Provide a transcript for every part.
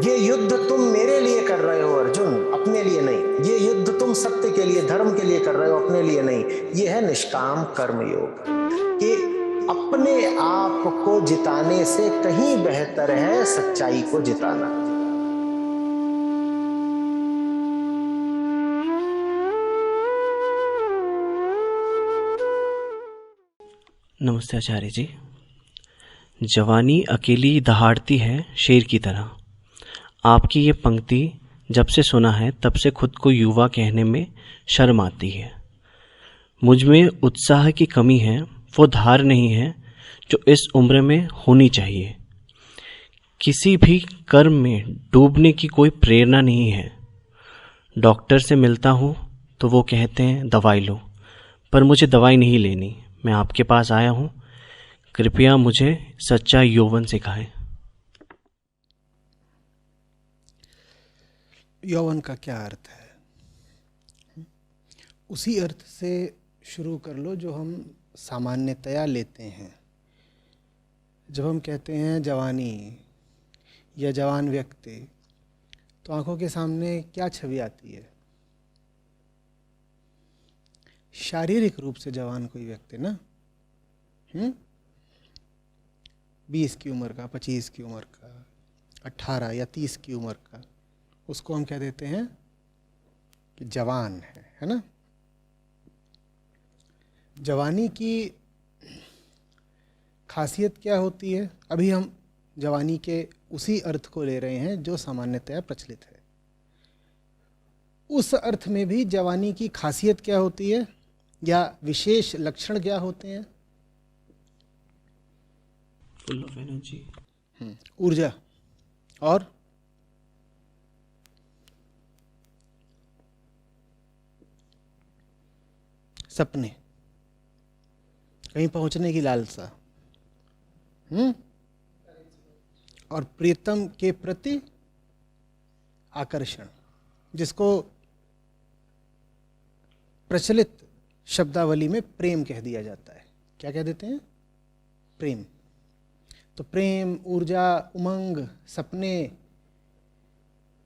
ये युद्ध तुम मेरे लिए कर रहे हो अर्जुन, अपने लिए नहीं। ये युद्ध तुम सत्य के लिए, धर्म के लिए कर रहे हो, अपने लिए नहीं। ये है निष्काम कर्म योग, कि अपने आप को जिताने से कहीं बेहतर है सच्चाई को जिताना। नमस्ते आचार्य जी। जवानी अकेली दहाड़ती है शेर की तरह। आपकी ये पंक्ति जब से सुना है तब से खुद को युवा कहने में शर्म आती है। मुझ में उत्साह की कमी है, वो धार नहीं है जो इस उम्र में होनी चाहिए। किसी भी कर्म में डूबने की कोई प्रेरणा नहीं है। डॉक्टर से मिलता हूँ तो वो कहते हैं दवाई लो, पर मुझे दवाई नहीं लेनी। मैं आपके पास आया हूँ, कृपया मुझे सच्चा यौवन सिखाएं। यौवन का क्या अर्थ है? उसी अर्थ से शुरू कर लो जो हम सामान्यतया लेते हैं। जब हम कहते हैं जवानी या जवान व्यक्ति, तो आंखों के सामने क्या छवि आती है? शारीरिक रूप से जवान कोई व्यक्ति ना, 20 की उम्र का, 25 की उम्र का, 18 या 30 की उम्र का, उसको हम कह देते हैं कि जवान है ना। जवानी की खासियत क्या होती है? अभी हम जवानी के उसी अर्थ को ले रहे हैं जो सामान्यतया प्रचलित है। उस अर्थ में भी जवानी की खासियत क्या होती है या विशेष लक्षण क्या होते हैं? फुल ऑफ एनर्जी, ऊर्जा और सपने, कहीं पहुंचने की लालसा, और प्रियतम के प्रति आकर्षण, जिसको प्रचलित शब्दावली में प्रेम कह दिया जाता है। क्या कह देते हैं? प्रेम। तो प्रेम, ऊर्जा, उमंग, सपने,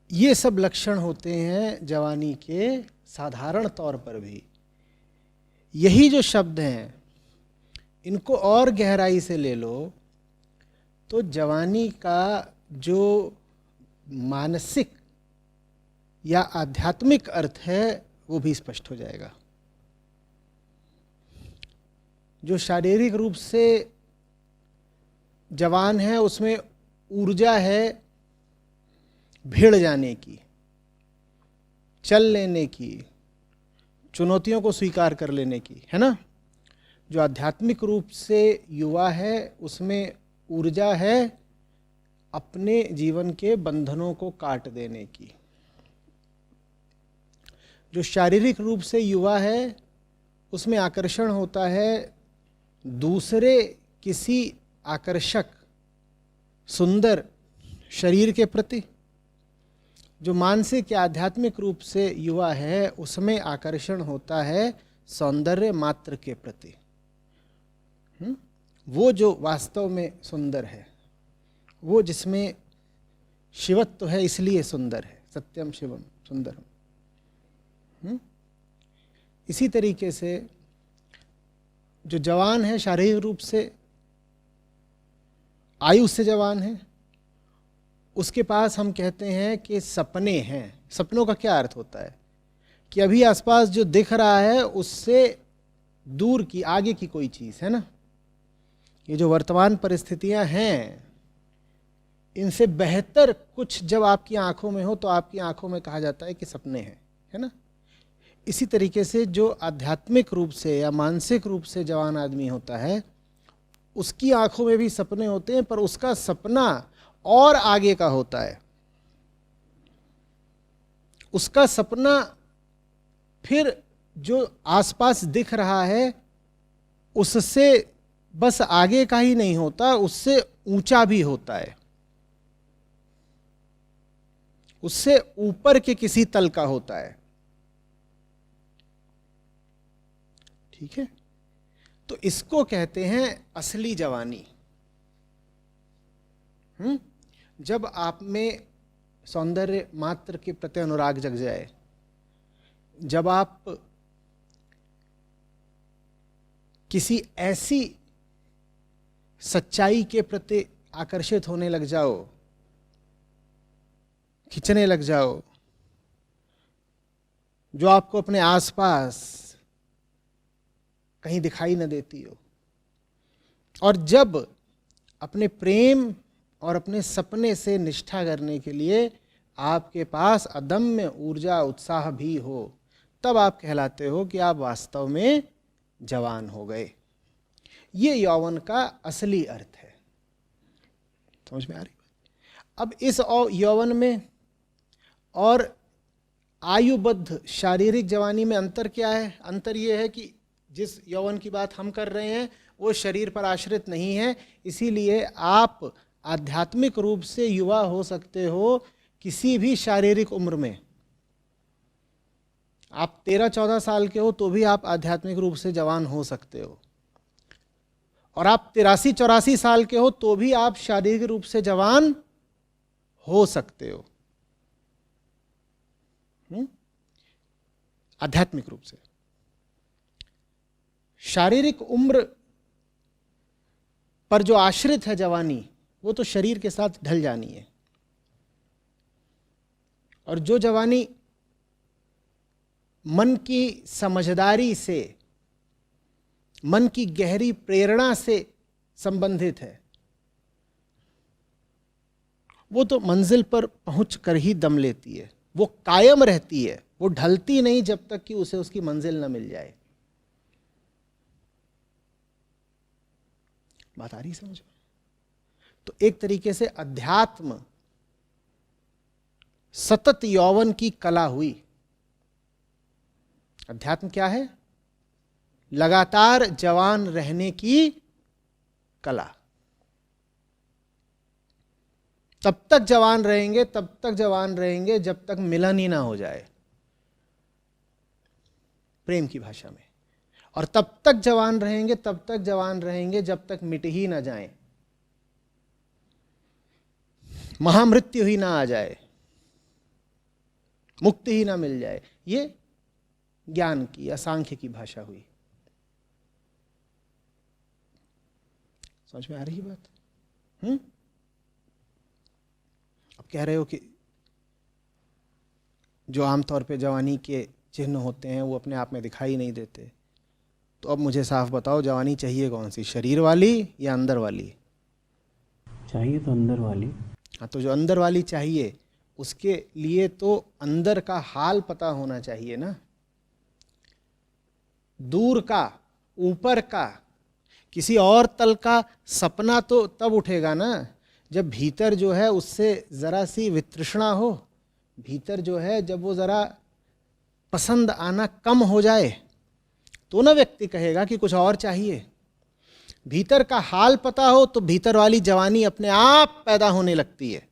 ये सब लक्षण होते हैं जवानी के साधारण तौर पर भी। यही जो शब्द हैं, इनको और गहराई से ले लो तो जवानी का जो मानसिक या आध्यात्मिक अर्थ है वो भी स्पष्ट हो जाएगा। जो शारीरिक रूप से जवान है उसमें ऊर्जा है भिड़ जाने की, चल लेने की, चुनौतियों को स्वीकार कर लेने की, है ना। जो आध्यात्मिक रूप से युवा है उसमें ऊर्जा है अपने जीवन के बंधनों को काट देने की। जो शारीरिक रूप से युवा है उसमें आकर्षण होता है दूसरे किसी आकर्षक सुंदर शरीर के प्रति। जो मानसिक या आध्यात्मिक रूप से युवा है उसमें आकर्षण होता है सौंदर्य मात्र के प्रति। वो जो वास्तव में सुंदर है, वो जिसमें शिवत्व है इसलिए सुंदर है। सत्यम शिवम सुंदरम। इसी तरीके से जो जवान है शारीरिक रूप से आयु से जवान है, उसके पास हम कहते हैं कि सपने हैं। सपनों का क्या अर्थ होता है? कि अभी आसपास जो दिख रहा है उससे दूर की आगे की कोई चीज़ है ना। ये जो वर्तमान परिस्थितियां हैं इनसे बेहतर कुछ जब आपकी आंखों में हो तो आपकी आंखों में कहा जाता है कि सपने हैं, है ना। इसी तरीके से जो आध्यात्मिक रूप से या मानसिक रूप से जवान आदमी होता है उसकी आंखों में भी सपने होते हैं, पर उसका सपना और आगे का होता है। उसका सपना फिर जो आसपास दिख रहा है उससे बस आगे का ही नहीं होता, उससे ऊंचा भी होता है, उससे ऊपर के किसी तल का होता है। ठीक है, तो इसको कहते हैं असली जवानी। जब आप में सौंदर्य मात्र के प्रति अनुराग जग जाए, जब आप किसी ऐसी सच्चाई के प्रति आकर्षित होने लग जाओ, खिंचने लग जाओ, जो आपको अपने आसपास कहीं दिखाई न देती हो, और जब अपने प्रेम और अपने सपने से निष्ठा करने के लिए आपके पास अदम्य ऊर्जा उत्साह भी हो, तब आप कहलाते हो कि आप वास्तव में जवान हो गए। ये यौवन का असली अर्थ है। समझ में आ रही बात? अब इस यौवन में और आयुबद्ध शारीरिक जवानी में अंतर क्या है? अंतर ये है कि जिस यौवन की बात हम कर रहे हैं वो शरीर पर आश्रित नहीं है, इसीलिए आप आध्यात्मिक रूप से युवा हो सकते हो किसी भी शारीरिक उम्र में। आप 13-14 साल के हो तो भी आप आध्यात्मिक रूप से जवान हो सकते हो, और आप 83-84 साल के हो तो भी आप शारीरिक रूप से जवान हो सकते हो, आध्यात्मिक रूप से। शारीरिक उम्र पर जो आश्रित है जवानी, वो तो शरीर के साथ ढल जानी है, और जो जवानी मन की समझदारी से, मन की गहरी प्रेरणा से संबंधित है, वो तो मंजिल पर पहुंच कर ही दम लेती है, वो कायम रहती है, वो ढलती नहीं जब तक कि उसे उसकी मंजिल न मिल जाए। बात आ रही समझ में? तो एक तरीके से अध्यात्म सतत यौवन की कला हुई। अध्यात्म क्या है? लगातार जवान रहने की कला। तब तक जवान रहेंगे, तब तक जवान रहेंगे जब तक मिलन ही ना हो जाए, प्रेम की भाषा में, और तब तक जवान रहेंगे, तब तक जवान रहेंगे जब तक मिट ही ना जाए, महामृत्यु ही ना आ जाए, मुक्ति ही ना मिल जाए। ये ज्ञान की या सांख्य की भाषा हुई। समझ में आ रही बात? अब कह रहे हो कि जो आमतौर पे जवानी के चिन्ह होते हैं वो अपने आप में दिखाई नहीं देते, तो अब मुझे साफ बताओ, जवानी चाहिए कौन सी, शरीर वाली या अंदर वाली? चाहिए तो अंदर वाली। हाँ, तो जो अंदर वाली चाहिए उसके लिए तो अंदर का हाल पता होना चाहिए ना, दूर का, ऊपर का, किसी और तल का सपना तो तब उठेगा ना जब भीतर जो है उससे जरा सी वितृष्णा हो, भीतर जो है जब वो जरा पसंद आना कम हो जाए, तो ना व्यक्ति कहेगा कि कुछ और चाहिए। भीतर का हाल पता हो तो भीतर वाली जवानी अपने आप पैदा होने लगती है।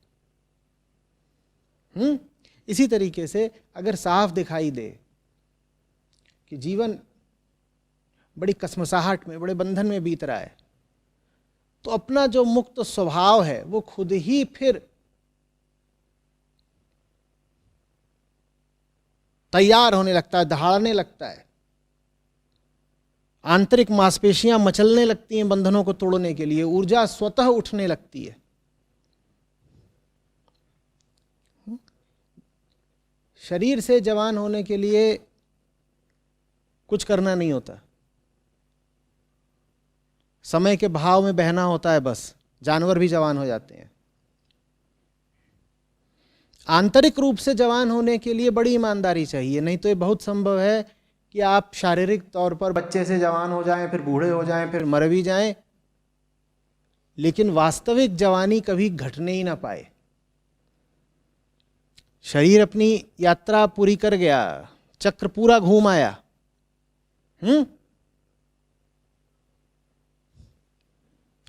इसी तरीके से अगर साफ दिखाई दे कि जीवन बड़ी कसमसाहट में, बड़े बंधन में बीत रहा है, तो अपना जो मुक्त स्वभाव है वो खुद ही फिर तैयार होने लगता है, दहाड़ने लगता है, आंतरिक मांसपेशियां मचलने लगती हैं बंधनों को तोड़ने के लिए, ऊर्जा स्वतः उठने लगती है। शरीर से जवान होने के लिए कुछ करना नहीं होता, समय के भाव में बहना होता है बस, जानवर भी जवान हो जाते हैं। आंतरिक रूप से जवान होने के लिए बड़ी ईमानदारी चाहिए, नहीं तो ये बहुत संभव है कि आप शारीरिक तौर पर बच्चे से जवान हो जाएं, फिर बूढ़े हो जाएं, फिर मर भी जाएं, लेकिन वास्तविक जवानी कभी घटने ही ना पाए। शरीर अपनी यात्रा पूरी कर गया, चक्र पूरा घूम आया,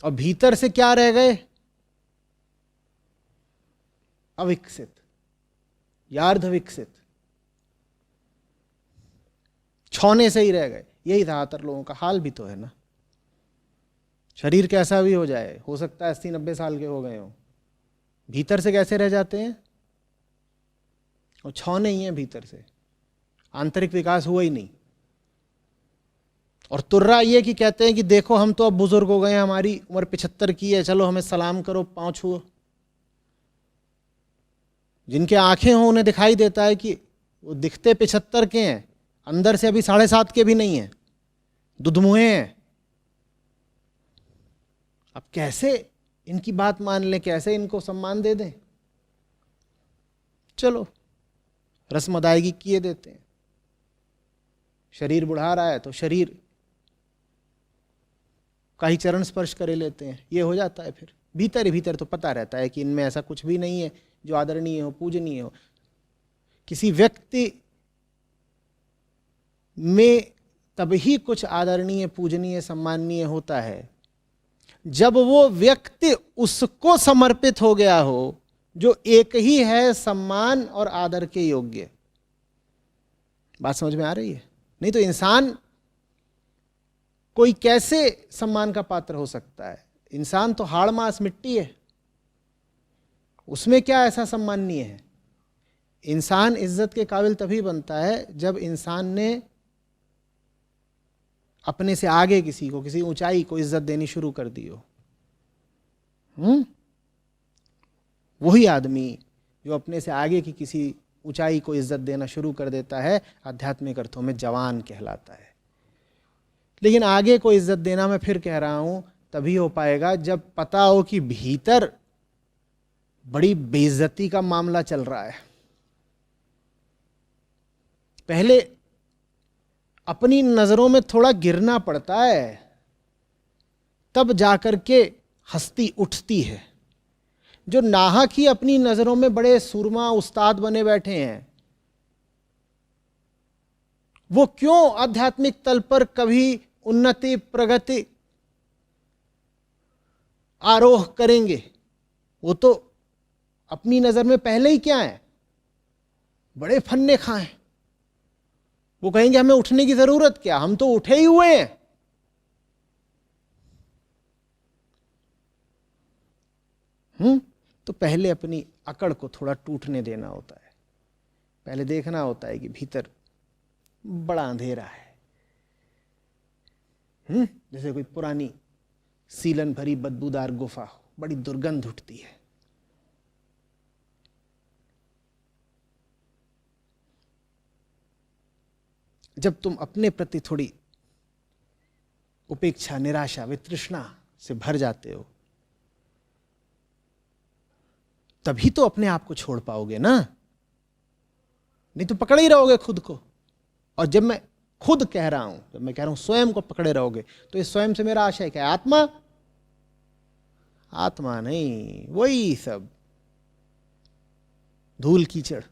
और भीतर से क्या रह गए? अविकसित या अर्धविकसित, छौने से ही रह गए। यही ज्यादातर लोगों का हाल भी तो है ना। शरीर कैसा भी हो जाए, हो सकता है 80-90 साल के हो गए हो, भीतर से कैसे रह जाते हैं? और छौने ही हैं भीतर से, आंतरिक विकास हुआ ही नहीं। और तुर्रा ये कि कहते हैं कि देखो हम तो अब बुजुर्ग हो गए हैं, हमारी उम्र 75 की है, चलो हमें सलाम करो, पांव छुओ। जिनके आंखें हों उन्हें दिखाई देता है कि वो दिखते 75 के हैं, अंदर से अभी 7.5 के भी नहीं है, दुधमुहे हैं। अब कैसे इनकी बात मान लें, कैसे इनको सम्मान दे दें? चलो रस्म अदायगी किए देते हैं। शरीर बुढ़ा रहा है तो शरीर का ही चरण स्पर्श करे लेते हैं, ये हो जाता है। फिर भीतर ही भीतर तो पता रहता है कि इनमें ऐसा कुछ भी नहीं है जो आदरणीय हो, पूजनीय हो। किसी व्यक्ति में तभी कुछ आदरणीय, पूजनीय, सम्माननीय होता है जब वो व्यक्ति उसको समर्पित हो गया हो जो एक ही है सम्मान और आदर के योग्य। बात समझ में आ रही है? नहीं तो इंसान कोई कैसे सम्मान का पात्र हो सकता है? इंसान तो हाड़ मांस मिट्टी है, उसमें क्या ऐसा सम्माननीय है? इंसान इज्जत के काबिल तभी बनता है जब इंसान ने अपने से आगे किसी को, किसी ऊंचाई को इज्जत देनी शुरू कर दी हो। वही आदमी जो अपने से आगे की किसी ऊंचाई को इज्जत देना शुरू कर देता है आध्यात्मिक अर्थों में जवान कहलाता है। लेकिन आगे को इज्जत देना, मैं फिर कह रहा हूं, तभी हो पाएगा जब पता हो कि भीतर बड़ी बेइज्जती का मामला चल रहा है। पहले अपनी नजरों में थोड़ा गिरना पड़ता है, तब जाकर के हस्ती उठती है। जो नाहक ही अपनी नजरों में बड़े सूरमा उस्ताद बने बैठे हैं, वो क्यों आध्यात्मिक तल पर कभी उन्नति, प्रगति, आरोह करेंगे? वो तो अपनी नजर में पहले ही क्या है, बड़े फन्ने खाए। वो कहेंगे हमें उठने की जरूरत क्या, हम तो उठे ही हुए हैं। तो पहले अपनी अकड़ को थोड़ा टूटने देना होता है। पहले देखना होता है कि भीतर बड़ा अंधेरा है। जैसे कोई पुरानी सीलन भरी बदबूदार गुफा हो, बड़ी दुर्गंध उठती है। जब तुम अपने प्रति थोड़ी उपेक्षा, निराशा, वितृष्णा से भर जाते हो, तभी तो अपने आप को छोड़ पाओगे ना, नहीं तो पकड़े ही रहोगे खुद को। और जब मैं खुद कह रहा हूं, जब मैं कह रहा हूं स्वयं को पकड़े रहोगे, तो इस स्वयं से मेरा आशय क्या है? आत्मा? आत्मा नहीं, वही सब धूल कीचड़।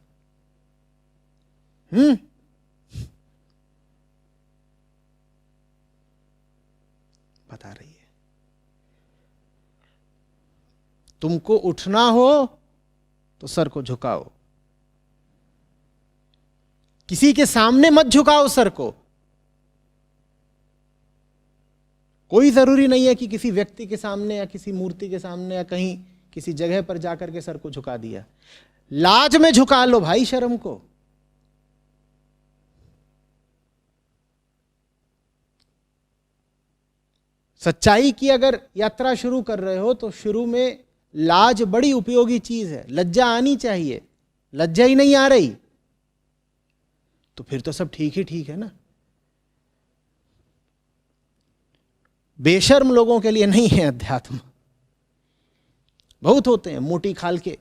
बता रही है। तुमको उठना हो तो सर को झुकाओ, किसी के सामने मत झुकाओ सर को। कोई जरूरी नहीं है कि किसी व्यक्ति के सामने या किसी मूर्ति के सामने या कहीं किसी जगह पर जाकर के सर को झुका दिया। लाज में झुका लो भाई शर्म को। सच्चाई की अगर यात्रा शुरू कर रहे हो तो शुरू में लाज बड़ी उपयोगी चीज है, लज्जा आनी चाहिए। लज्जा ही नहीं आ रही तो फिर तो सब ठीक ही ठीक है ना। बेशर्म लोगों के लिए नहीं है अध्यात्म। बहुत होते हैं मोटी खाल के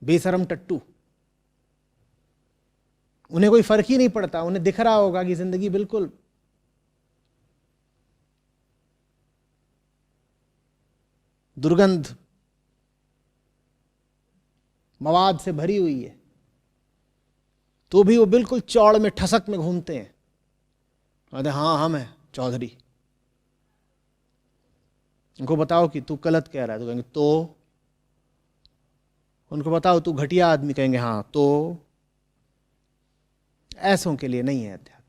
बेशर्म टट्टू, उन्हें कोई फर्क ही नहीं पड़ता। उन्हें दिख रहा होगा कि जिंदगी बिल्कुल दुर्गंध मवाद से भरी हुई है, तो भी वो बिल्कुल चौड़ में ठसक में घूमते हैं। अरे हाँ हम हैं चौधरी। उनको बताओ कि तू गलत कह रहा है तो कहेंगे तो। उनको बताओ तू घटिया आदमी, कहेंगे हाँ तो। ऐसों के लिए नहीं है अध्यात्म।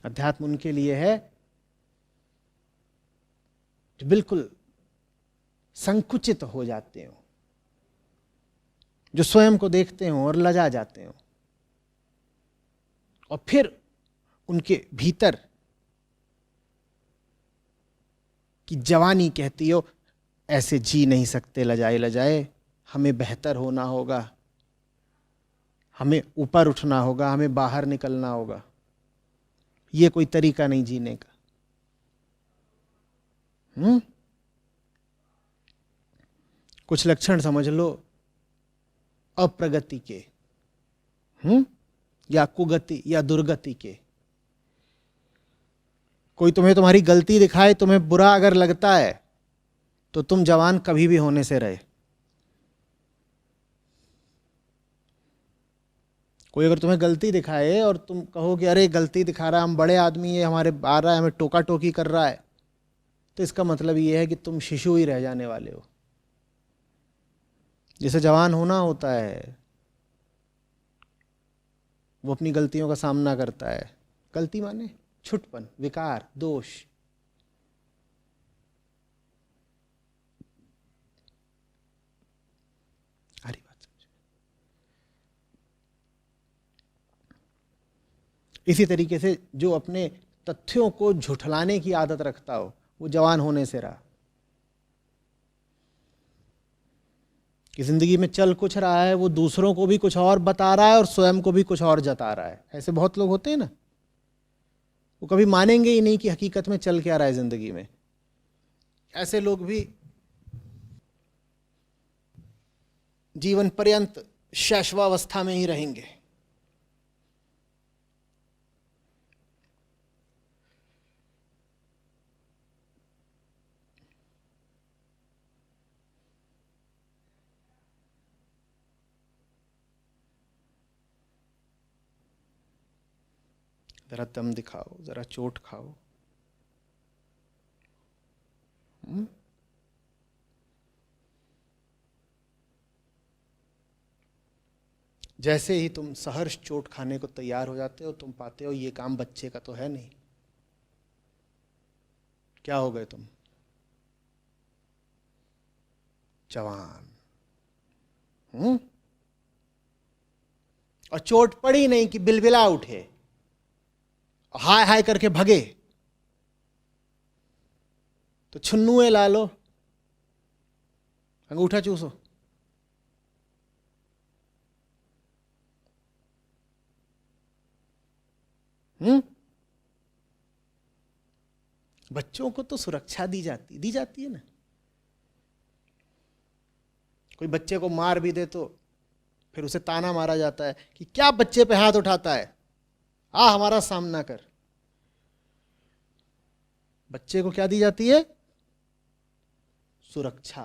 अध्यात्म उनके लिए है जो बिल्कुल संकुचित हो जाते हो, जो स्वयं को देखते हों और लजा जाते हों, और फिर उनके भीतर कि जवानी कहती हो ऐसे जी नहीं सकते लजाए लजाए, हमें बेहतर होना होगा, हमें ऊपर उठना होगा, हमें बाहर निकलना होगा। ये कोई तरीका नहीं जीने का। कुछ लक्षण समझ लो अप्रगति के, या कुगति या दुर्गति के। कोई तुम्हें तुम्हारी गलती दिखाए, तुम्हें बुरा अगर लगता है तो तुम जवान कभी भी होने से रहे। कोई अगर तुम्हें गलती दिखाए और तुम कहो कि अरे गलती दिखा रहा है, हम बड़े आदमी है, हमारे आ रहा है, हमें टोका टोकी कर रहा है, तो इसका मतलब ये है कि तुम शिशु ही रह जाने वाले हो। जिसे जवान होना होता है वो अपनी गलतियों का सामना करता है। गलती माने छुटपन, विकार, दोष। हरी बात समझो। इसी तरीके से जो अपने तथ्यों को झुठलाने की आदत रखता हो वो जवान होने से रहा। कि जिंदगी में चल कुछ रहा है, वो दूसरों को भी कुछ और बता रहा है और स्वयं को भी कुछ और जता रहा है। ऐसे बहुत लोग होते हैं ना, वो कभी मानेंगे ही नहीं कि हकीकत में चल क्या रहा है जिंदगी में। ऐसे लोग भी जीवन पर्यंत शैशवावस्था में ही रहेंगे। जरा दम दिखाओ, जरा चोट खाओ। जैसे ही तुम सहर्ष चोट खाने को तैयार हो जाते हो, तुम पाते हो ये काम बच्चे का तो है नहीं। क्या हो गए तुम? जवान। और चोट पड़ी नहीं कि बिलबिला उठे, हाय हाय करके भगे, तो छुन्नुए ला लो, अंगूठा चूसो। बच्चों को तो सुरक्षा दी जाती है ना। कोई बच्चे को मार भी दे तो फिर उसे ताना मारा जाता है कि क्या बच्चे पे हाथ उठाता है, आ हमारा सामना कर। बच्चे को क्या दी जाती है? सुरक्षा।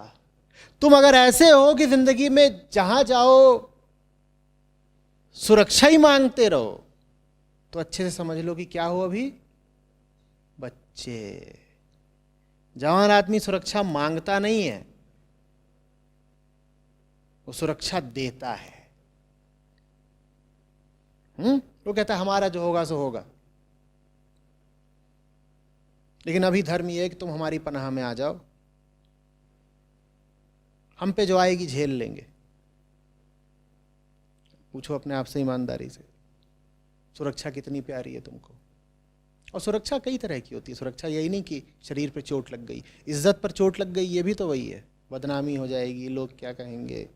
तुम अगर ऐसे हो कि जिंदगी में जहां जाओ सुरक्षा ही मांगते रहो, तो अच्छे से समझ लो कि क्या हो अभी? बच्चे। जवान आदमी सुरक्षा मांगता नहीं है, वो सुरक्षा देता है। वो कहता है हमारा जो होगा सो होगा। लेकिन अभी धर्म ये है कि तुम हमारी पनाह में आ जाओ, हम पे जो आएगी झेल लेंगे। पूछो अपने आप से ईमानदारी से, सुरक्षा कितनी प्यारी है तुमको? और सुरक्षा कई तरह की होती है। सुरक्षा यही नहीं कि शरीर पे चोट लग गई, इज्जत पर चोट लग गई, ये भी तो वही है। बदनामी हो जाएगी, लोग क्या कहेंगे।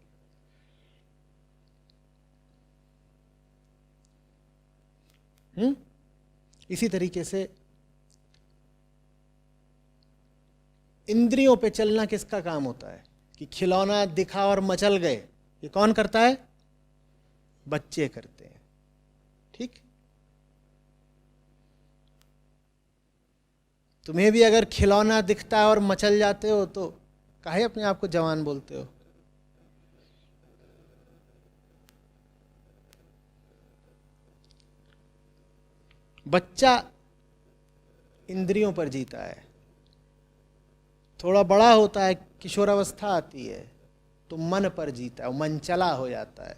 इसी तरीके से इंद्रियों पे चलना किसका काम होता है? कि खिलौना दिखा और मचल गए, ये कौन करता है? बच्चे करते हैं। ठीक, तुम्हें भी अगर खिलौना दिखता है और मचल जाते हो तो काहे अपने आप को जवान बोलते हो? बच्चा इंद्रियों पर जीता है, थोड़ा बड़ा होता है, किशोरावस्था आती है तो मन पर जीता है, मन चला हो जाता है।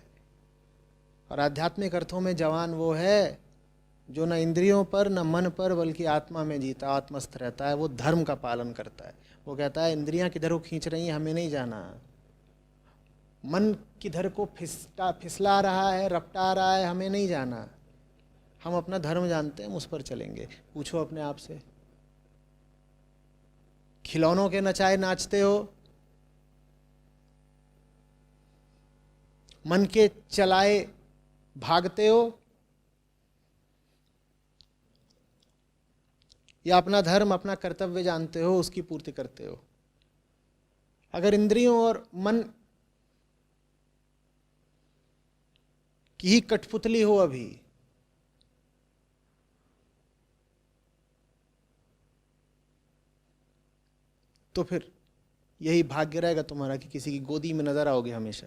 और आध्यात्मिक अर्थों में जवान वो है जो न इंद्रियों पर न मन पर बल्कि आत्मा में जीता, आत्मस्थ रहता है। वो धर्म का पालन करता है। वो कहता है इंद्रियां किधर को खींच रही हैं, हमें नहीं जाना, मन किधर को फिसला रहा है, रपटा रहा है, हमें नहीं जाना। हम अपना धर्म जानते हैं, हम उस पर चलेंगे। पूछो अपने आप से, खिलौनों के नचाए नाचते हो, मन के चलाए भागते हो, या अपना धर्म, अपना कर्तव्य जानते हो, उसकी पूर्ति करते हो? अगर इंद्रियों और मन की ही कठपुतली हो अभी, तो फिर यही भाग्य रहेगा तुम्हारा कि किसी की गोदी में नजर आओगे हमेशा।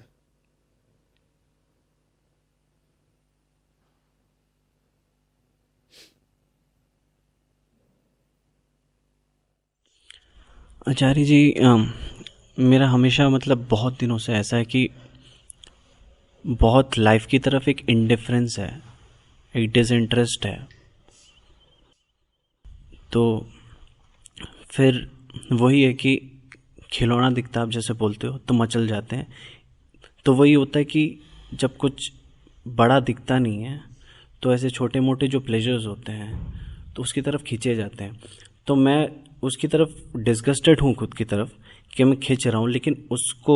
आचार्य जी, मेरा हमेशा मतलब बहुत दिनों से ऐसा है कि बहुत लाइफ की तरफ एक इंडिफरेंस है, एक डिसइंटरेस्ट है। तो फिर वही है कि खिलौना दिखता, आप जैसे बोलते हो, तो मचल जाते हैं। तो वही होता है कि जब कुछ बड़ा दिखता नहीं है तो ऐसे छोटे मोटे जो प्लेजर्स होते हैं तो उसकी तरफ खींचे जाते हैं। तो मैं उसकी तरफ डिस्गस्टेड हूँ खुद की तरफ कि मैं खींच रहा हूँ, लेकिन उसको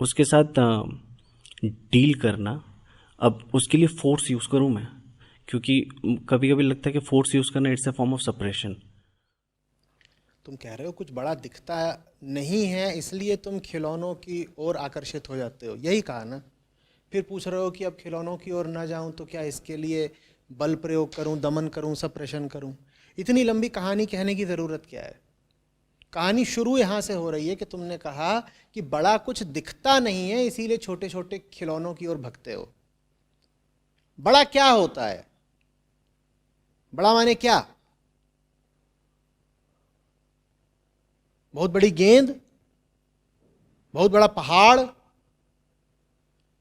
उसके साथ डील करना, अब उसके लिए फोर्स यूज़ करूँ मैं, क्योंकि कभी कभी लगता है कि फोर्स यूज़ करना it's a form of suppression. तुम कह रहे हो कुछ बड़ा दिखता नहीं है इसलिए तुम खिलौनों की ओर आकर्षित हो जाते हो, यही कहा ना? फिर पूछ रहे हो कि अब खिलौनों की ओर ना जाऊं तो क्या इसके लिए बल प्रयोग करूं, दमन करूं, सप्रेशन करूं? इतनी लंबी कहानी कहने की ज़रूरत क्या है? कहानी शुरू यहाँ से हो रही है कि तुमने कहा कि बड़ा कुछ दिखता नहीं है इसीलिए छोटे छोटे खिलौनों की ओर भगते हो। बड़ा क्या होता है? बड़ा माने क्या? बहुत बड़ी गेंद, बहुत बड़ा पहाड़,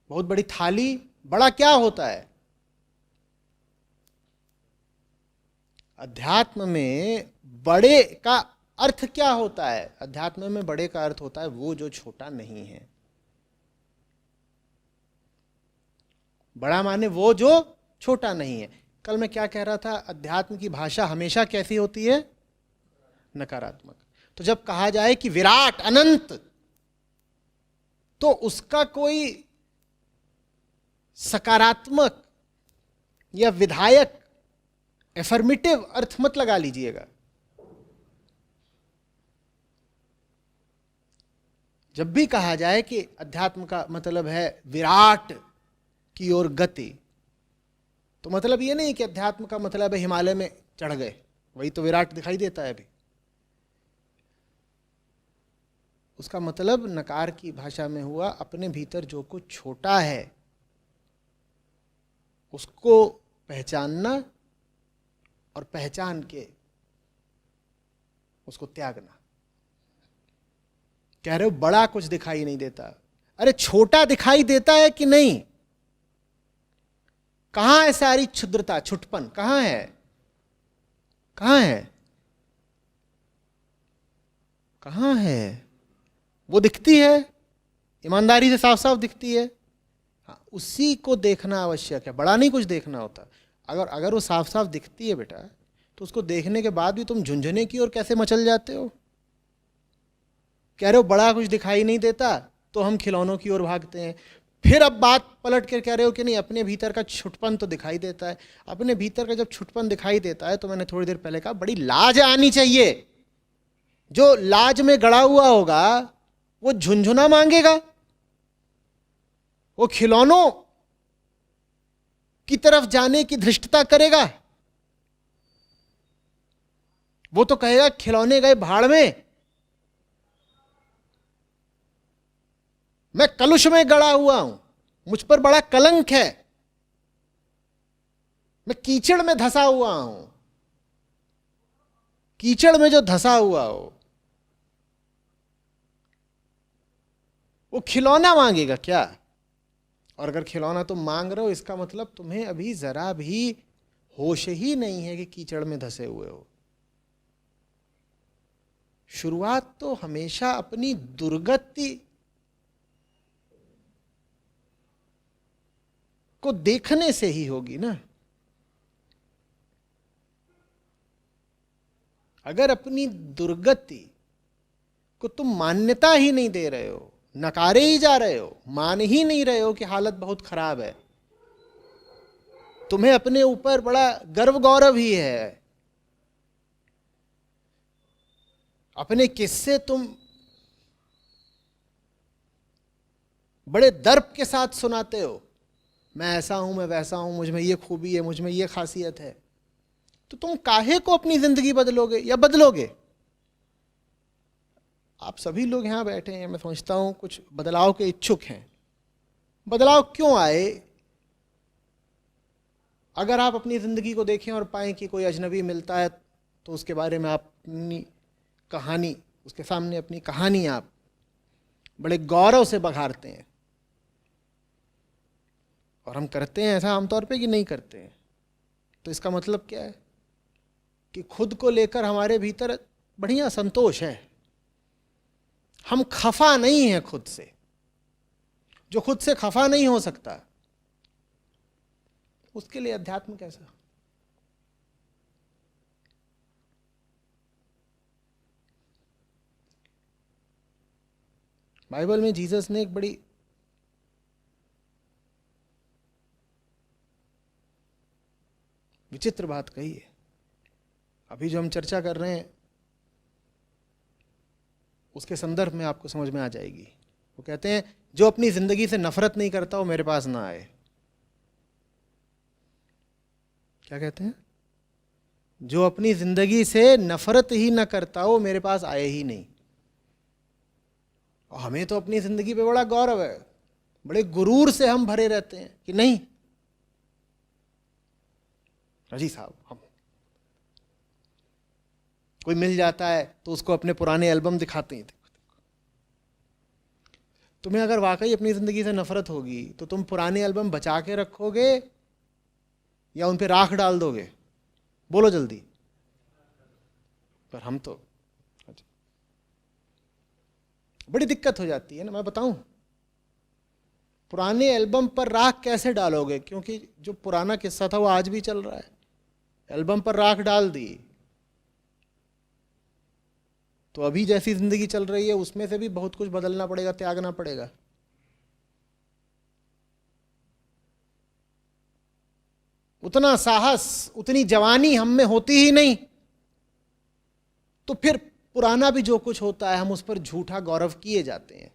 बहुत बड़ी थाली? बड़ा क्या होता है? अध्यात्म में बड़े का अर्थ क्या होता है? अध्यात्म में बड़े का अर्थ होता है वो जो छोटा नहीं है। बड़ा माने वो जो छोटा नहीं है। कल मैं क्या कह रहा था? अध्यात्म की भाषा हमेशा कैसी होती है? नकारात्मक। तो जब कहा जाए कि विराट, अनंत, तो उसका कोई सकारात्मक या विधायक एफर्मेटिव अर्थ मत लगा लीजिएगा। जब भी कहा जाए कि अध्यात्म का मतलब है विराट की ओर गति, तो मतलब ये नहीं कि अध्यात्म का मतलब है हिमालय में चढ़ गए, वही तो विराट दिखाई देता है अभी। उसका मतलब नकार की भाषा में हुआ अपने भीतर जो कुछ छोटा है उसको पहचानना और पहचान के उसको त्यागना। कह रहे हो बड़ा कुछ दिखाई नहीं देता, अरे छोटा दिखाई देता है कि नहीं? कहां है सारी क्षुद्रता, छुटपन कहां है? कहां है? कहां है? वो दिखती है, ईमानदारी से साफ साफ दिखती है। हाँ, उसी को देखना आवश्यक है, बड़ा नहीं कुछ देखना होता। अगर वो साफ साफ दिखती है बेटा, तो उसको देखने के बाद भी तुम झुंझुने की ओर कैसे मचल जाते हो? कह रहे हो बड़ा कुछ दिखाई नहीं देता तो हम खिलौनों की ओर भागते हैं। फिर अब बात पलट कर कह रहे हो कि नहीं, अपने भीतर का छुटपन तो दिखाई देता है। अपने भीतर का जब छुटपन दिखाई देता है तो मैंने थोड़ी देर पहले कहा बड़ी लाज आनी चाहिए। जो लाज में गड़ा हुआ होगा वो झुंझुना मांगेगा, वो खिलौनों की तरफ जाने की धृष्टता करेगा। वो तो कहेगा खिलौने गए भाड़ में, मैं कलुष में गड़ा हुआ हूं, मुझ पर बड़ा कलंक है, मैं कीचड़ में धंसा हुआ हूं। कीचड़ में जो धंसा हुआ हो वो खिलौना मांगेगा क्या? और अगर खिलौना तुम मांग रहे हो इसका मतलब तुम्हें अभी जरा भी होश ही नहीं है कि कीचड़ में धंसे हुए हो। शुरुआत तो हमेशा अपनी दुर्गति को देखने से ही होगी ना। अगर अपनी दुर्गति को तुम मान्यता ही नहीं दे रहे हो, नकारे ही जा रहे हो, मान ही नहीं रहे हो कि हालत बहुत खराब है, तुम्हें अपने ऊपर बड़ा गर्व गौरव ही है, अपने किस्से तुम बड़े दर्प के साथ सुनाते हो, मैं ऐसा हूं, मैं वैसा हूं, मुझ में ये खूबी है, मुझ में ये खासियत है, तो तुम काहे को अपनी जिंदगी बदलोगे या बदलोगे? आप सभी लोग यहां बैठे हैं, मैं समझता हूं कुछ बदलाव के इच्छुक हैं। बदलाव क्यों आए? अगर आप अपनी जिंदगी को देखें और पाएं कि कोई अजनबी मिलता है तो उसके बारे में आप अपनी कहानी, उसके सामने अपनी कहानी आप बड़े गौरव से बघारते हैं। और हम करते हैं ऐसा आमतौर पे कि नहीं करते हैं? तो इसका मतलब क्या है कि खुद को लेकर हमारे भीतर बढ़िया संतोष है, हम खफा नहीं हैं खुद से। जो खुद से खफा नहीं हो सकता उसके लिए अध्यात्म कैसा? बाइबल में जीसस ने एक बड़ी विचित्र बात कही है। अभी जो हम चर्चा कर रहे हैं उसके संदर्भ में आपको समझ में आ जाएगी। वो कहते हैं जो अपनी जिंदगी से नफरत नहीं करता वो मेरे पास ना आए। क्या कहते हैं? जो अपनी जिंदगी से नफरत ही ना करता वो मेरे पास आए ही नहीं। और हमें तो अपनी जिंदगी पे बड़ा गौरव है, बड़े गुरूर से हम भरे रहते हैं कि नहीं अजी साहब, हम कोई मिल जाता है तो उसको अपने पुराने एल्बम दिखाते हैं। तुम्हें अगर वाकई अपनी जिंदगी से नफरत होगी तो तुम पुराने एल्बम बचा के रखोगे या उन पे राख डाल दोगे? बोलो जल्दी। पर हम तो बड़ी दिक्कत हो जाती है ना। मैं बताऊं, पुराने एल्बम पर राख कैसे डालोगे? क्योंकि जो पुराना किस्सा था वो आज भी चल रहा है। एल्बम पर राख डाल दी तो अभी जैसी जिंदगी चल रही है उसमें से भी बहुत कुछ बदलना पड़ेगा, त्यागना पड़ेगा। उतना साहस, उतनी जवानी हम में होती ही नहीं, तो फिर पुराना भी जो कुछ होता है हम उस पर झूठा गौरव किए जाते हैं।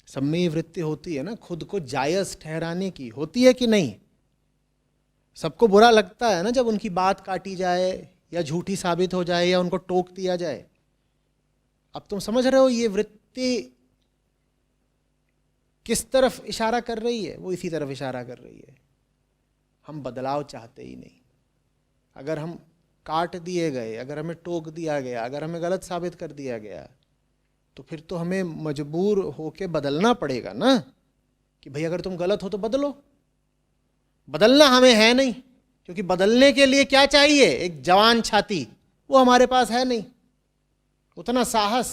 सब में ये वृत्ति होती है ना, खुद को जायज ठहराने की। होती है कि नहीं? सबको बुरा लगता है ना जब उनकी बात काटी जाए या झूठी साबित हो जाए या उनको टोक दिया जाए। अब तुम समझ रहे हो ये वृत्ति किस तरफ इशारा कर रही है? वो इसी तरफ इशारा कर रही है। हम बदलाव चाहते ही नहीं। अगर हम काट दिए गए, अगर हमें टोक दिया गया, अगर हमें गलत साबित कर दिया गया तो फिर तो हमें मजबूर होके बदलना पड़ेगा ना कि भाई अगर तुम गलत हो तो बदलो। बदलना हमें है नहीं, क्योंकि बदलने के लिए क्या चाहिए? एक जवान छाती। वो हमारे पास है नहीं। उतना साहस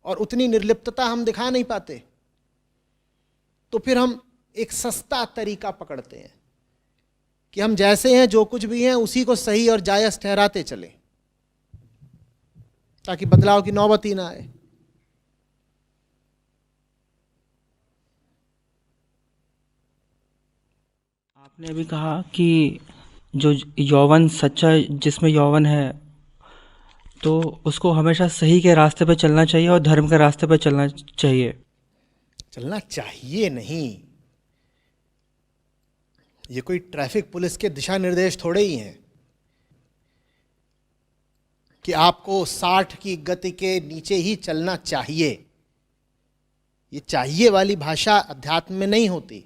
और उतनी निर्लिप्तता हम दिखा नहीं पाते। तो फिर हम एक सस्ता तरीका पकड़ते हैं कि हम जैसे हैं, जो कुछ भी हैं, उसी को सही और जायज ठहराते चलें ताकि बदलाव की नौबत ही ना आए। आपने अभी कहा कि जो यौवन सच्चा, जिसमें यौवन है, तो उसको हमेशा सही के रास्ते पर चलना चाहिए और धर्म के रास्ते पर चलना चाहिए। चलना चाहिए नहीं, ये कोई ट्रैफिक पुलिस के दिशा निर्देश थोड़े ही हैं कि आपको 60 की गति के नीचे ही चलना चाहिए। ये चाहिए वाली भाषा अध्यात्म में नहीं होती।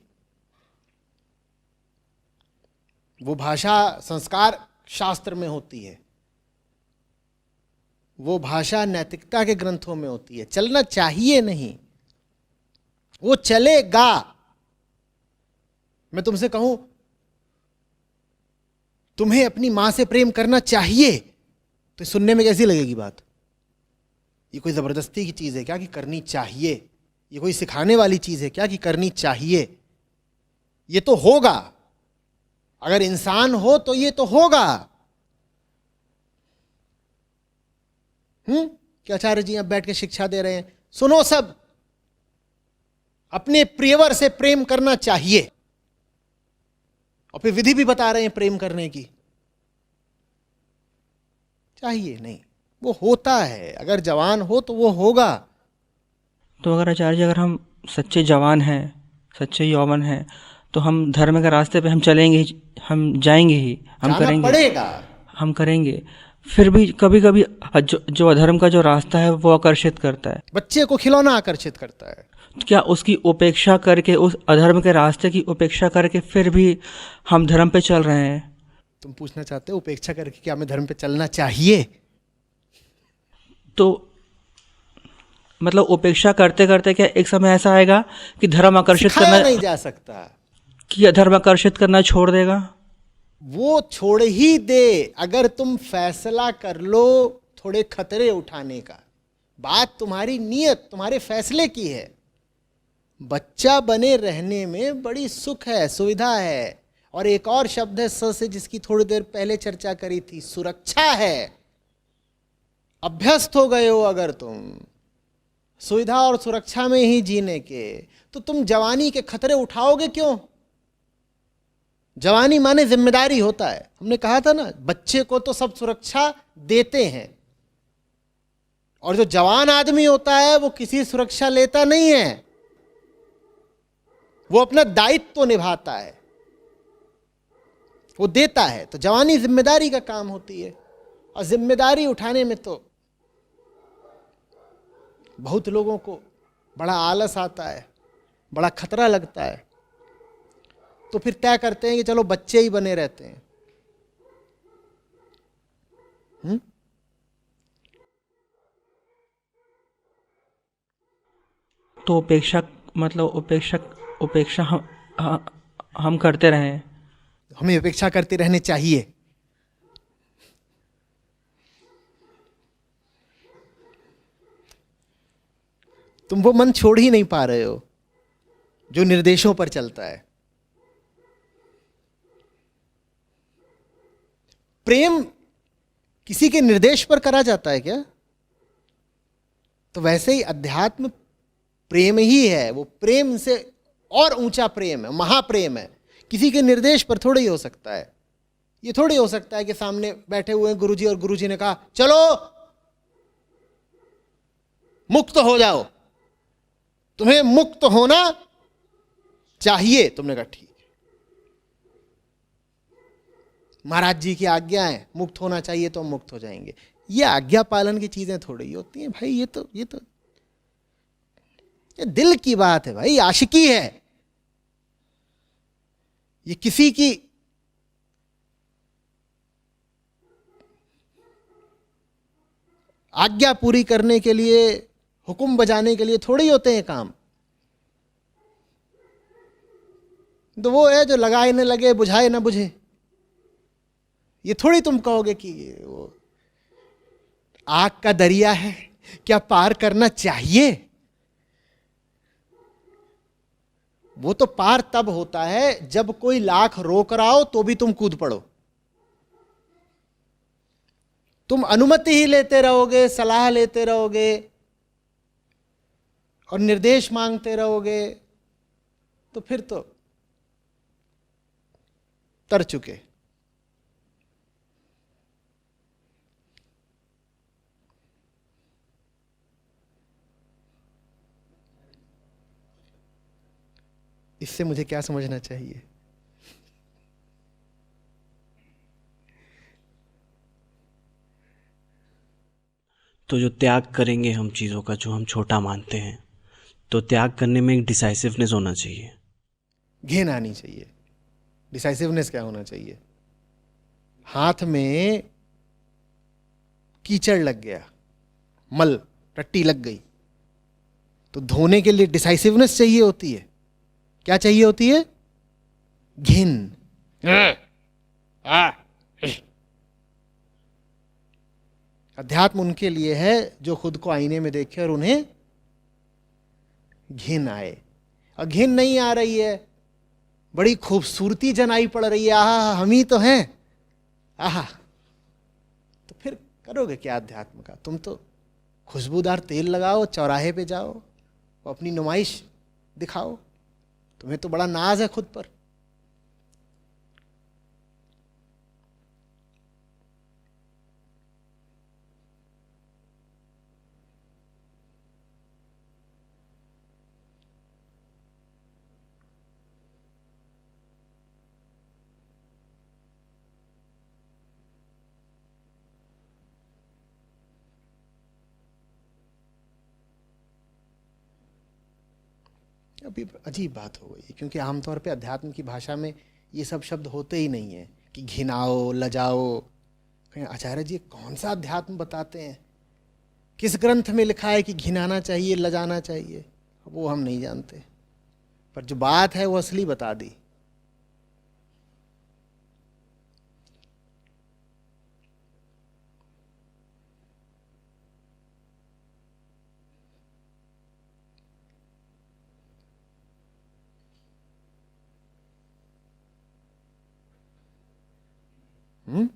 वो भाषा संस्कार शास्त्र में होती है। वो भाषा नैतिकता के ग्रंथों में होती है। चलना चाहिए नहीं, वो चलेगा। मैं तुमसे कहूं तुम्हें अपनी मां से प्रेम करना चाहिए, तो सुनने में कैसी लगेगी बात? ये कोई जबरदस्ती की चीज है क्या कि करनी चाहिए? ये कोई सिखाने वाली चीज है क्या कि करनी चाहिए? ये तो होगा, अगर इंसान हो तो ये तो होगा। क्या आचार्य जी अब बैठ के शिक्षा दे रहे हैं? सुनो सब, अपने प्रियवर से प्रेम करना चाहिए, और फिर विधि भी बता रहे हैं प्रेम करने की। चाहिए नहीं, वो होता है। अगर जवान हो तो वो होगा। तो अगर आचार्य जी, अगर हम सच्चे जवान हैं, सच्चे यौवन हैं, तो हम धर्म के रास्ते पे हम चलेंगे ही, हम जाएंगे ही, हम जाना करेंगे, पड़ेगा। हम करेंगे। फिर भी कभी कभी जो अधर्म का जो रास्ता है वो आकर्षित करता है। बच्चे को खिलौना आकर्षित करता है। तो क्या उसकी उपेक्षा करके, उस अधर्म के रास्ते की उपेक्षा करके फिर भी हम धर्म पे चल रहे हैं? तुम पूछना चाहते हो उपेक्षा करके क्या हमें धर्म पे चलना चाहिए? तो मतलब उपेक्षा करते करते क्या एक समय ऐसा आएगा कि धर्म आकर्षित सिखाया करना, नहीं जा सकता। कि अधर्म आकर्षित करना छोड़ देगा? वो छोड़ ही दे, अगर तुम फैसला कर लो थोड़े खतरे उठाने का। बात तुम्हारी नीयत, तुम्हारे फैसले की है। बच्चा बने रहने में बड़ी सुख है, सुविधा है। और एक और शब्द है स से, जिसकी थोड़ी देर पहले चर्चा करी थी, सुरक्षा है। अभ्यस्त हो गए हो अगर तुम सुविधा और सुरक्षा में ही जीने के, तो तुम जवानी के खतरे उठाओगे क्यों? जवानी माने जिम्मेदारी होता है। हमने कहा था ना, बच्चे को तो सब सुरक्षा देते हैं, और जो जवान आदमी होता है वो किसी सुरक्षा लेता नहीं है, वो अपना दायित्व तो निभाता है, वो देता है। तो जवानी जिम्मेदारी का काम होती है, और जिम्मेदारी उठाने में तो बहुत लोगों को बड़ा आलस आता है, बड़ा खतरा लगता है। तो फिर तय करते हैं कि चलो बच्चे ही बने रहते हैं। तो उपेक्षा मतलब उपेक्षा हम करते रहें। हमें उपेक्षा करते रहने चाहिए। तुम वो मन छोड़ ही नहीं पा रहे हो जो निर्देशों पर चलता है। प्रेम किसी के निर्देश पर करा जाता है क्या? तो वैसे ही अध्यात्म प्रेम ही है। वो प्रेम से और ऊंचा प्रेम है, महाप्रेम है। किसी के निर्देश पर थोड़ी हो सकता है। ये थोड़ी हो सकता है कि सामने बैठे हुए हैं गुरुजी और गुरुजी ने कहा चलो मुक्त हो जाओ, तुम्हें मुक्त होना चाहिए। तुमने कहा ठीक, महाराज जी की आज्ञा है, मुक्त होना चाहिए तो हम मुक्त हो जाएंगे। ये आज्ञा पालन की चीजें थोड़ी होती हैं भाई। ये दिल की बात है भाई, आशिकी है। ये किसी की आज्ञा पूरी करने के लिए, हुक्म बजाने के लिए थोड़ी होते हैं काम। तो वो है जो लगाए न लगे, बुझाए न बुझे। ये थोड़ी तुम कहोगे कि वो आग का दरिया है, क्या पार करना चाहिए? वो तो पार तब होता है जब कोई लाख रोक रहा हो तो भी तुम कूद पड़ो। तुम अनुमति ही लेते रहोगे, सलाह लेते रहोगे और निर्देश मांगते रहोगे, तो फिर तो तर चुके। इससे मुझे क्या समझना चाहिए? तो जो त्याग करेंगे हम चीज़ों का, जो हम छोटा मानते हैं, तो त्याग करने में एक डिसाइसिवनेस होना चाहिए, घेन आनी चाहिए। डिसाइसिवनेस क्या होना चाहिए? हाथ में कीचड़ लग गया, मल टट्टी लग गई, तो धोने के लिए डिसाइसिवनेस चाहिए होती है। क्या चाहिए होती है? घिन। अध्यात्म उनके लिए है जो खुद को आईने में देखे और उन्हें घिन आए। और घिन नहीं आ रही है, बड़ी खूबसूरती जनाई पड़ रही है, आहा हम ही तो हैं, आहा, तो फिर करोगे क्या अध्यात्म का? तुम तो खुशबूदार तेल लगाओ, चौराहे पे जाओ, अपनी नुमाइश दिखाओ, तुम्हें तो बड़ा नाज है खुद पर। अभी अजीब बात हो गई, क्योंकि आमतौर पे अध्यात्म की भाषा में ये सब शब्द होते ही नहीं है कि घिनाओ, लजाओ। कहीं आचार्य जी कौन सा अध्यात्म बताते हैं? किस ग्रंथ में लिखा है कि घिनाना चाहिए, लजाना चाहिए? वो हम नहीं जानते, पर जो बात है वो असली बता दी। हम्म।